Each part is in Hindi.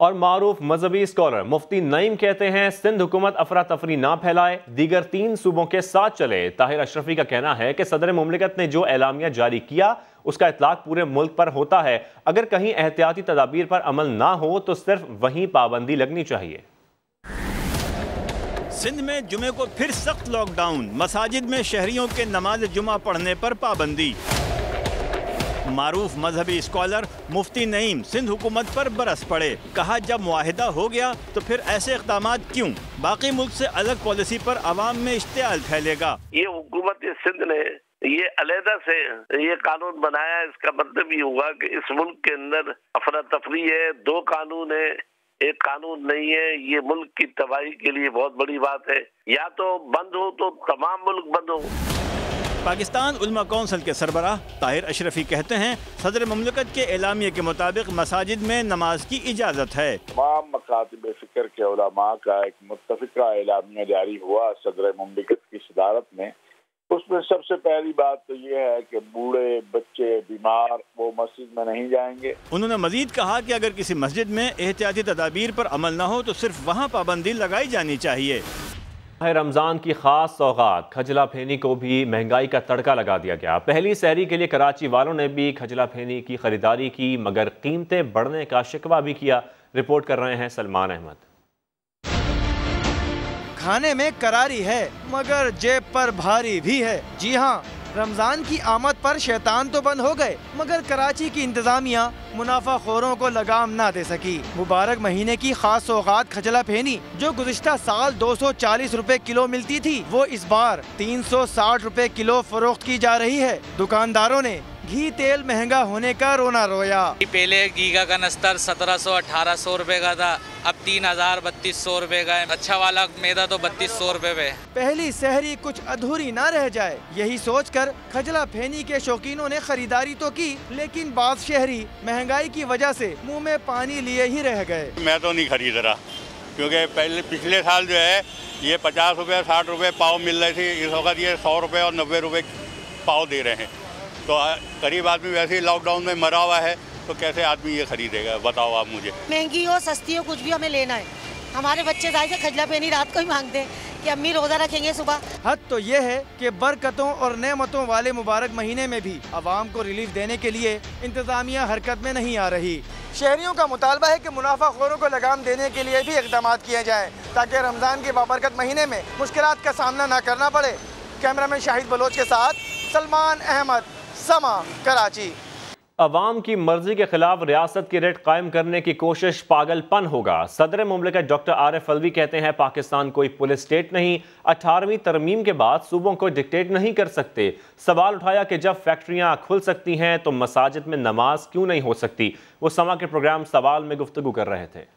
और मारूफ मजहबी स्कॉलर मुफ्ती नईम कहते हैं सिंध हुकूमत अफरा तफरी ना फैलाए, दीगर 3 सूबों के साथ चले। ताहिर अशरफी का कहना है कि सदर मुमलिकत ने जो एलामिया जारी किया उसका इतलाक पूरे मुल्क पर होता है। अगर कहीं एहतियाती तदाबीर पर अमल ना हो तो सिर्फ वहीं पाबंदी लगनी चाहिए। सिंध में जुमे को फिर सख्त लॉकडाउन, मसाजिद में शहरियों के नमाज जुमा पढ़ने पर पाबंदी। मारूफ मजहबी स्कॉलर मुफ्ती नईम सिंध हुकूमत पर बरस पड़े, कहा जब मुआहिदा हो गया तो फिर ऐसे इक़दाम क्यों, बाकी मुल्क से अलग पॉलिसी पर आवाम में इश्तियाल फैलेगा। ये हुकूमत सिंध ने ये अलहदा से ये कानून बनाया, इसका मतलब ये हुआ कि इस मुल्क के अंदर अफरा तफरी है, 2 कानून है, एक कानून नहीं है। ये मुल्क की तबाही के लिए बहुत बड़ी बात है। या तो बंद हो तो तमाम मुल्क बंद हो। पाकिस्तान उलमा कौंसिल के सरबराह ताहिर अशरफी कहते हैं सदर मुमलिकत के एलामिया के मुताबिक मसाजिद में नमाज की इजाज़त है। तमाम मकातिब फ़िक्र के उलमा का एक मुत्तफ़िक़ा एलामिया जारी हुआ सदर मुमलिकत की सदारत में। उसमें सबसे पहली बात तो ये है कि बूढ़े, बच्चे, बीमार वो मस्जिद में नहीं जाएंगे। उन्होंने मजीद कहा कि अगर किसी मस्जिद में एहतियाती तदाबीर पर अमल न हो तो सिर्फ वहाँ पाबंदी लगाई जानी चाहिए। रमज़ान की खास सौगात खजला फेनी को भी महंगाई का तड़का लगा दिया गया। पहली सहरी के लिए कराची वालों ने भी खजला फेनी की खरीदारी की, मगर कीमतें बढ़ने का शिकवा भी किया। रिपोर्ट कर रहे हैं सलमान अहमद। खाने में करारी है मगर जेब पर भारी भी है। जी हाँ, रमजान की आमद पर शैतान तो बंद हो गए मगर कराची की इंतजामिया मुनाफाखोरों को लगाम ना दे सकी। मुबारक महीने की खास सौगात खजला फेनी जो गुज़िश्ता साल 240 रुपए किलो मिलती थी, वो इस बार 360 रुपए किलो फरोख्त की जा रही है। दुकानदारों ने घी तेल महंगा होने का रोना रोया। पहले घी का कनस्तर 1700-1800 रुपए का था, अब 3000-3200 रुपए का है। अच्छा वाला मैदा तो 3200 रुपए पे। पहली सहरी कुछ अधूरी ना रह जाए, यही सोचकर खजला फेनी के शौकीनों ने खरीदारी तो की, लेकिन बाद शहरी महंगाई की वजह से मुंह में पानी लिए ही रह गए। मैं तो नहीं खरीद रहा क्योंकि पिछले साल जो है ये 50 रुपए 60 रुपए पाव मिल रहे थे, इस वक्त ये 100 रुपए और 90 रुपए पाव दे रहे हैं। तो गरीब आदमी वैसे ही लॉकडाउन में मरा हुआ है, तो कैसे आदमी ये खरीदेगा बताओ आप मुझे। महंगी हो सस्ती हो कुछ भी हमें लेना है। हमारे बच्चे जाए से खजला पेनी रात को ही मांगते हैं कि अम्मी रोजा रखेंगे सुबह। हद तो ये है कि बरकतों और नेमतों वाले मुबारक महीने में भी आवाम को रिलीफ देने के लिए इंतजामिया हरकत में नहीं आ रही। शहरियों का मुतालबा है कि मुनाफाखोरों को लगाम देने के लिए भी इक़दाम किए जाएं ताकि रमज़ान के बाबरकत महीने में मुश्किलात का सामना न करना पड़े। कैमरामैन शाहिद बलोच के साथ सलमान अहमद, समा, कराची। अवाम की मर्जी के खिलाफ रियासत की रेट कायम करने की कोशिश पागलपन होगा। सदर मुमलिकत डॉक्टर आरिफ अलवी कहते हैं पाकिस्तान कोई पुलिस स्टेट नहीं, 18वीं तरमीम के बाद सूबों को डिक्टेट नहीं कर सकते। सवाल उठाया कि जब फैक्ट्रियां खुल सकती हैं तो मसाजिद में नमाज क्यों नहीं हो सकती। वो समा के प्रोग्राम सवाल में गुफ्तगू कर रहे थे।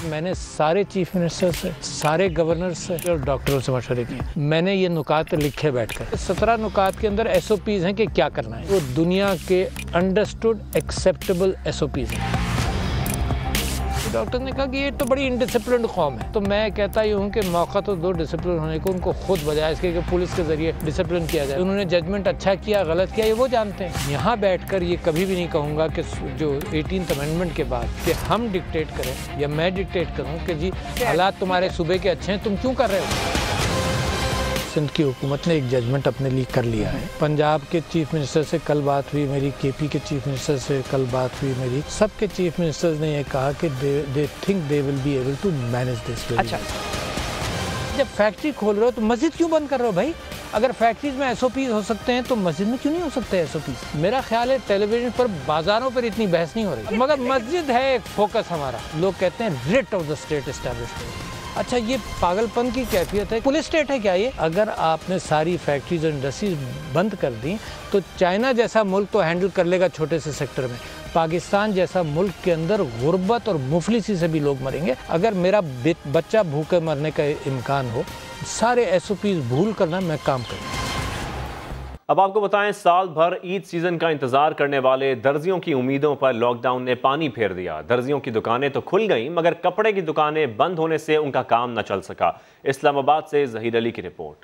मैंने सारे चीफ मिनिस्टर से, सारे गवर्नर से और डॉक्टरों से मशवरे किए। मैंने ये नुकात लिखे बैठकर। 17 नुकात के अंदर SOPs हैं कि क्या करना है। वो दुनिया के अंडरस्टूड एक्सेप्टेबल SOPs हैं। डॉक्टर ने कहा कि ये तो बड़ी इनडिसिप्लिन्ड कौम है। तो मैं कहता ही हूँ कि मौका तो दो डिसिप्लिन होने को, उनको खुद बजाय इसके कि पुलिस के जरिए डिसिप्लिन किया जाए। उन्होंने जजमेंट अच्छा किया गलत किया ये वो जानते हैं। यहाँ बैठकर ये कभी भी नहीं कहूँगा कि जो 18th अमेंडमेंट के बाद कि हम डिक्टेट करें या मैं डिक्टेट करूँ कि जी हालात तुम्हारे सूबे के अच्छे हैं, तुम क्यों कर रहे हो। सिंध की हुकूमत ने एक जजमेंट अपने लिए कर लिया है। पंजाब के चीफ मिनिस्टर से कल बात हुई मेरी, KP के चीफ मिनिस्टर से कल बात हुई मेरी। सबके चीफ मिनिस्टर्स ने यह कहा कि they think they will be able to manage this. अच्छा, जब फैक्ट्री खोल रहे हो तो मस्जिद क्यों बंद कर रहे हो भाई? अगर फैक्ट्रीज में SOPs हो सकते हैं तो मस्जिद में क्यों नहीं हो सकते SOPs? मेरा ख्याल है टेलीविजन पर बाजारों पर इतनी बहस नहीं हो रही, मगर मस्जिद है एक फोकस हमारा। लोग कहते हैं writ of the state establishment. अच्छा, ये पागलपन की कैफियत है। पुलिस स्टेट है क्या ये? अगर आपने सारी फैक्ट्रीज और इंडस्ट्रीज बंद कर दी तो चाइना जैसा मुल्क तो हैंडल कर लेगा छोटे से सेक्टर में। पाकिस्तान जैसा मुल्क के अंदर गुर्बत और मुफलिसी से भी लोग मरेंगे। अगर मेरा बच्चा भूखे मरने का इम्कान हो, सारे SOPs भूल करना मैं काम करूँ। अब आपको बताएं, साल भर ईद सीजन का इंतजार करने वाले दर्जियों की उम्मीदों पर लॉकडाउन ने पानी फेर दिया। दर्जियों की दुकानें तो खुल गईं मगर कपड़े की दुकानें बंद होने से उनका काम न चल सका। इस्लामाबाद से जहीर अली की रिपोर्ट।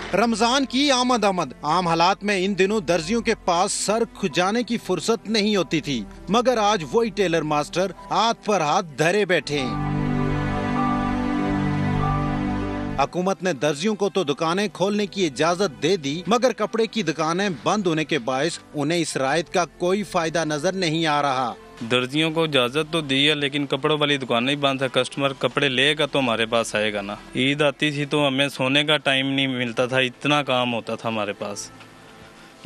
रमजान की आमद आम हालात में इन दिनों दर्जियों के पास सर खुजाने की फुर्सत नहीं होती थी, मगर आज वही टेलर मास्टर हाथ पर हाथ धरे बैठे हैं। हुकूमत ने दर्जियों को तो दुकानें खोलने की इजाजत दे दी, मगर कपड़े की दुकानें बंद होने के बायस उन्हें इस रायत का कोई फायदा नजर नहीं आ रहा। दर्जियों को इजाज़त तो दी है, लेकिन कपड़ों वाली दुकानें ही बंद है। कस्टमर कपड़े लेगा तो हमारे पास आएगा ना। ईद आती थी तो हमें सोने का टाइम नहीं मिलता था, इतना काम होता था हमारे पास,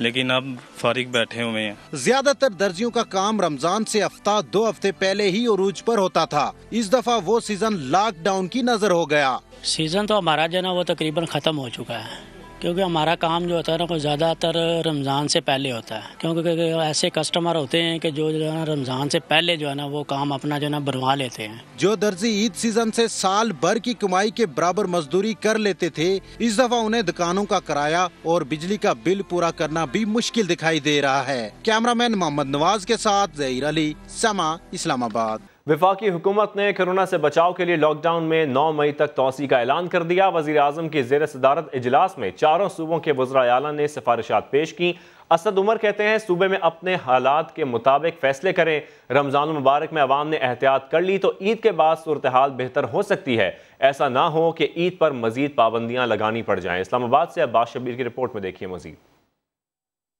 लेकिन अब फारिग बैठे हुए हैं। ज्यादातर दर्जियों का काम रमजान से हफ्ता 2 हफ्ते पहले ही उरूज पर होता था। इस दफा वो सीजन लॉकडाउन की नजर हो गया। सीजन तो हमारा जो है ना वो तकरीबन खत्म हो चुका है, क्योंकि हमारा काम जो होता है ना वो ज़्यादातर रमज़ान से पहले होता है, क्योंकि ऐसे कस्टमर होते हैं कि जो है ना रमज़ान से पहले जो है ना वो काम अपना जो है ना बनवा लेते हैं। जो दर्जी ईद सीजन से साल भर की कमाई के बराबर मजदूरी कर लेते थे, इस दफा उन्हें दुकानों का किराया और बिजली का बिल पूरा करना भी मुश्किल दिखाई दे रहा है। कैमरामैन मोहम्मद नवाज के साथ ज़हीर अली, समा, इस्लामाबाद। वफाकी हुकूमत ने कोरोना से बचाव के लिए लॉकडाउन में 9 मई तक तोसी का ऐलान कर दिया। वज़ीर आज़म की ज़ेर सदारत इजलास में चारों सूबों के वज़राए आला ने सिफारिशात पेश की। असद उमर कहते हैं सूबे में अपने हालात के मुताबिक फैसले करें। रमज़ान मुबारक में अवाम ने एहतियात कर ली तो ईद के बाद सूरत हाल बेहतर हो सकती है। ऐसा ना हो कि ईद पर मजीद पाबंदियाँ लगानी पड़ जाएँ। इस्लामाबाद से अब्बास शबीर की रिपोर्ट में देखिए मजीद।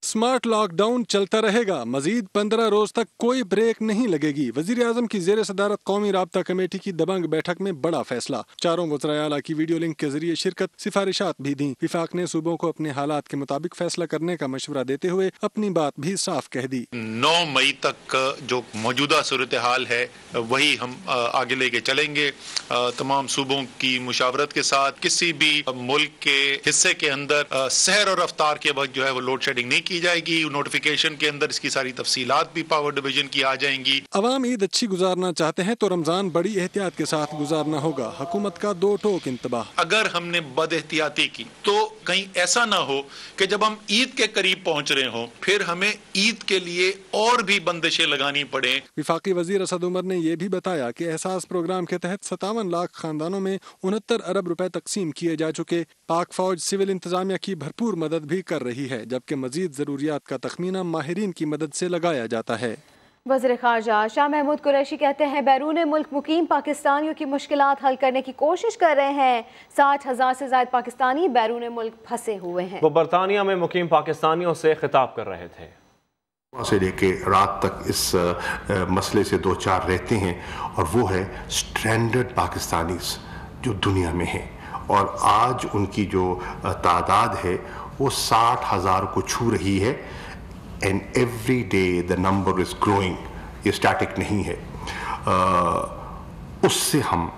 स्मार्ट लॉकडाउन चलता रहेगा, मजीद 15 रोज तक कोई ब्रेक नहीं लगेगी। वजीर आजम की जेर सदारत कौमी राब्ता कमेटी की दबंग बैठक में बड़ा फैसला। चारों वज़राए आला की वीडियो लिंक के जरिए शिरकत, सिफारिशात भी दी। विफाक ने सूबों को अपने हालात के मुताबिक फैसला करने का मशवरा देते हुए अपनी बात भी साफ कह दी। 9 मई तक जो मौजूदा सूरत हाल है वही हम आगे लेके चलेंगे। तमाम सूबों की मुशावरत के साथ किसी भी मुल्क के हिस्से के अंदर सहर और रफ्तार के वक्त जो है वो लोड शेडिंग नहीं की जाएगी। नोटिफिकेशन के अंदर इसकी सारी तफसीलात भी पावर डिवीजन की आ जाएंगी। अवाम ईद अच्छी गुजारना चाहते हैं तो रमजान बड़ी एहतियात के साथ गुजारना होगा। हुकूमत का 2 टोक इंतबाह। अगर हमने बद एहतियाती की तो कहीं ऐसा ना हो कि जब हम ईद के करीब पहुंच रहे हो फिर हमें ईद के लिए और भी बंदिशें लगानी पड़े। विफाकी वजीर असद उमर ने यह भी बताया कि एहसास प्रोग्राम के तहत 57 लाख खानदानों में 69 अरब रुपए तकसीम किए जा चुके। पाक फौज सिविल इंतजामिया की भरपूर मदद भी कर रही है, जबकि मजीद जरूरियात का तखमीना माहिरीन की मदद से लगाया जाता है। वज़ीर ख़ारजा शाह महमूद कुरैशी कहते हैं बैरून मुल्क मुकीम पाकिस्तानियों की मुश्किलात हल करने की कोशिश कर रहे हैं। 60,000 से ज़ायद पाकिस्तानी बैरून मुल्क फंसे हुए हैं। वो बरतानिया में मुकीम पाकिस्तानियों से खिताब कर रहे थे। से लेके रात तक इस मसले से 2-4 रहते हैं, और वो है स्ट्रैंडेड पाकिस्तानीज जो दुनिया में हैं, और आज उनकी जो तादाद है वो 60,000 को छू रही है। And every day the number is growing, ये स्टैटिक नहीं है। उससे हम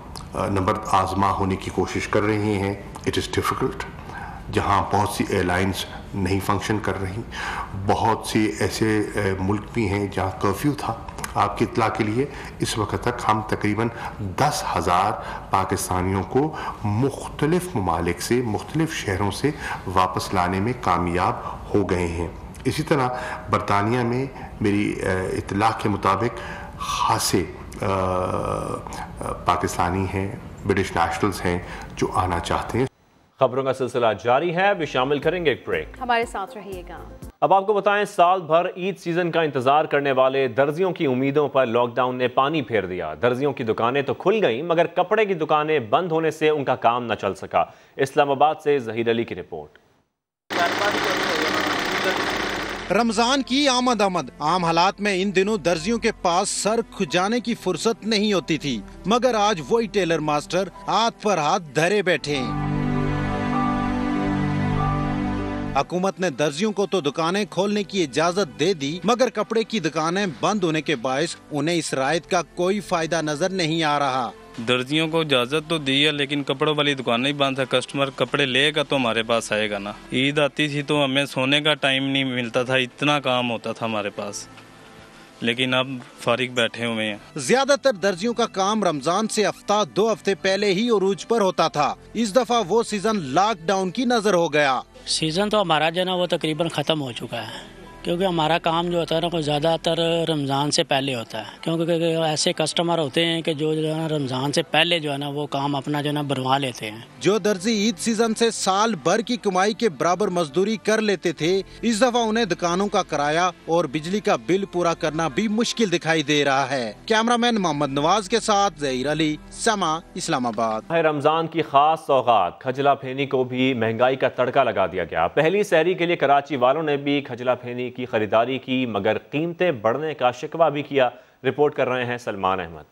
नंबर आजमा होने की कोशिश कर रहे हैं। It is difficult. जहाँ बहुत सी एयरलाइंस नहीं फंक्शन कर रही, बहुत से ऐसे मुल्क भी हैं जहाँ कर्फ्यू था। आपकी इत्तला के लिए इस वक्त तक हम तकरीबन 10,000 पाकिस्तानियों को मुख्तलिफ ममालिक से, मुख्तलिफ शहरों से वापस लाने में कामयाब हो गए हैं। इसी तरह बरतानिया में मेरी इत्तला के मुताबिक खासे पाकिस्तानी हैं, ब्रिटिश नेशनल्स हैं जो आना चाहते हैं। खबरों का सिलसिला जारी है, अभी शामिल करेंगे एक ब्रेक। हमारे साथ रहिएगा। अब आपको बताएं, साल भर ईद सीजन का इंतजार करने वाले दर्जियों की उम्मीदों पर लॉकडाउन ने पानी फेर दिया। दर्जियों की दुकानें तो खुल गईं, मगर कपड़े की दुकानें बंद होने से उनका काम न चल सका। इस्लामाबाद से ज़हीर अली की रिपोर्ट। रमजान की आमद आम हालात में इन दिनों दर्जियों के पास सर खुजाने की फुर्सत नहीं होती थी, मगर आज वही टेलर मास्टर हाथ पर हाथ धरे बैठे हैं। हुकूमत ने दर्जियों को तो दुकानें खोलने की इजाजत दे दी, मगर कपड़े की दुकानें बंद होने के बायस उन्हें इस रायत का कोई फायदा नजर नहीं आ रहा। दर्जियों को इजाज़त तो दी है, लेकिन कपड़ों वाली दुकानें ही बंद है। कस्टमर कपड़े लेगा तो हमारे पास आएगा ना। ईद आती थी तो हमें सोने का टाइम नहीं मिलता था, इतना काम होता था हमारे पास, लेकिन अब फारिग बैठे हुए हैं। ज्यादातर दर्जियों का काम रमजान से हफ्ता 2 हफ्ते पहले ही उरूज पर होता था। इस दफा वो सीजन लॉकडाउन की नजर हो गया। सीजन तो हमारा जो है ना वो तकरीबन खत्म हो चुका है, क्योंकि हमारा काम जो होता है ना कोई ज़्यादातर रमज़ान से पहले होता है, क्योंकि ऐसे कस्टमर होते हैं कि जो है ना रमज़ान से पहले जो है ना वो काम अपना जो है ना बनवा लेते हैं। जो दर्जी ईद सीजन से साल भर की कमाई के बराबर मजदूरी कर लेते थे, इस दफा उन्हें दुकानों का किराया और बिजली का बिल पूरा करना भी मुश्किल दिखाई दे रहा है। कैमरामैन मोहम्मद नवाज के साथ ज़हीर अली, समा, इस्लामाबाद। रमजान की खास सौगात खजला फेनी को भी महंगाई का तड़का लगा दिया गया। पहली सहरी के लिए कराची वालों ने भी खजला फेनी की खरीदारी की, मगर कीमतें बढ़ने का शिकवा भी किया। रिपोर्ट कर रहे हैं सलमान अहमद।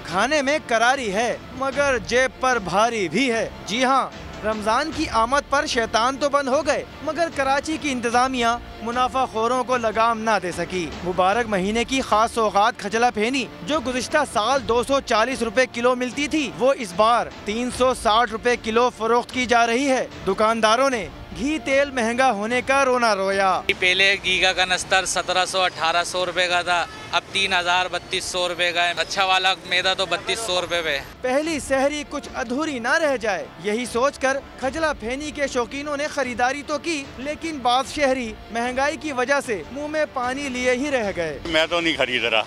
खाने में करारी है मगर जेब पर भारी भी है। जी हाँ, रमजान की आमद पर शैतान तो बंद हो गए, मगर कराची की इंतजामिया मुनाफाखोरों को लगाम ना दे सकी। मुबारक महीने की खास सौगात खजला फेनी जो गुज़िश्ता साल 240 रुपए किलो मिलती थी, वो इस बार 360 रुपए किलो फरोख्त की जा रही है। दुकानदारों ने घी तेल महंगा होने का रोना रोया। पहले घी का कनस्तर 1700-1800 रुपए का था, अब 3000-3200 रुपए का है। अच्छा वाला मैदा तो 3200 रुपए पे। पहली सहरी कुछ अधूरी ना रह जाए, यही सोचकर खजला फेनी के शौकीनों ने खरीदारी तो की, लेकिन बाद शहरी महंगाई की वजह से मुंह में पानी लिए ही रह गए। मैं तो नहीं खरीद रहा,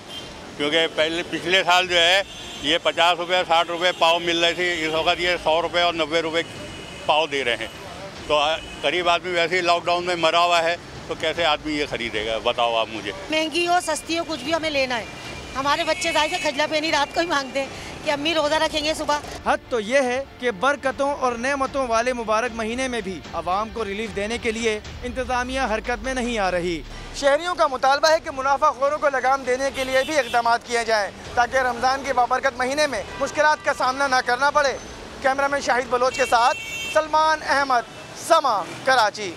क्योंकि पिछले साल जो है ये 50 रुपए 60 रुपए पाव मिल रहे थे, इस वक्त ये 100 रुपए और 90 रुपए पाव दे रहे हैं। तो गरीब आदमी वैसे ही लॉकडाउन में मरा हुआ है, तो कैसे आदमी ये खरीदेगा, बताओ आप मुझे। महंगी हो सस्ती हो कुछ भी हमें लेना है। हमारे बच्चे जाए से खजला पेनी रात को ही मांगते हैं कि अम्मी रोज़ा रखेंगे सुबह। हद तो ये है कि बरकतों और नेमतों वाले मुबारक महीने में भी आवाम को रिलीफ देने के लिए इंतजामिया हरकत में नहीं आ रही। शहरियों का मुतालबा है कि मुनाफाखोरों को लगाम देने के लिए भी इक़दाम किए जाएँ, ताकि रमज़ान के बाबरकत महीने में मुश्किलात का सामना न करना पड़े। कैमरामैन शाहिद बलोच के साथ सलमान अहमद, समा, कराची।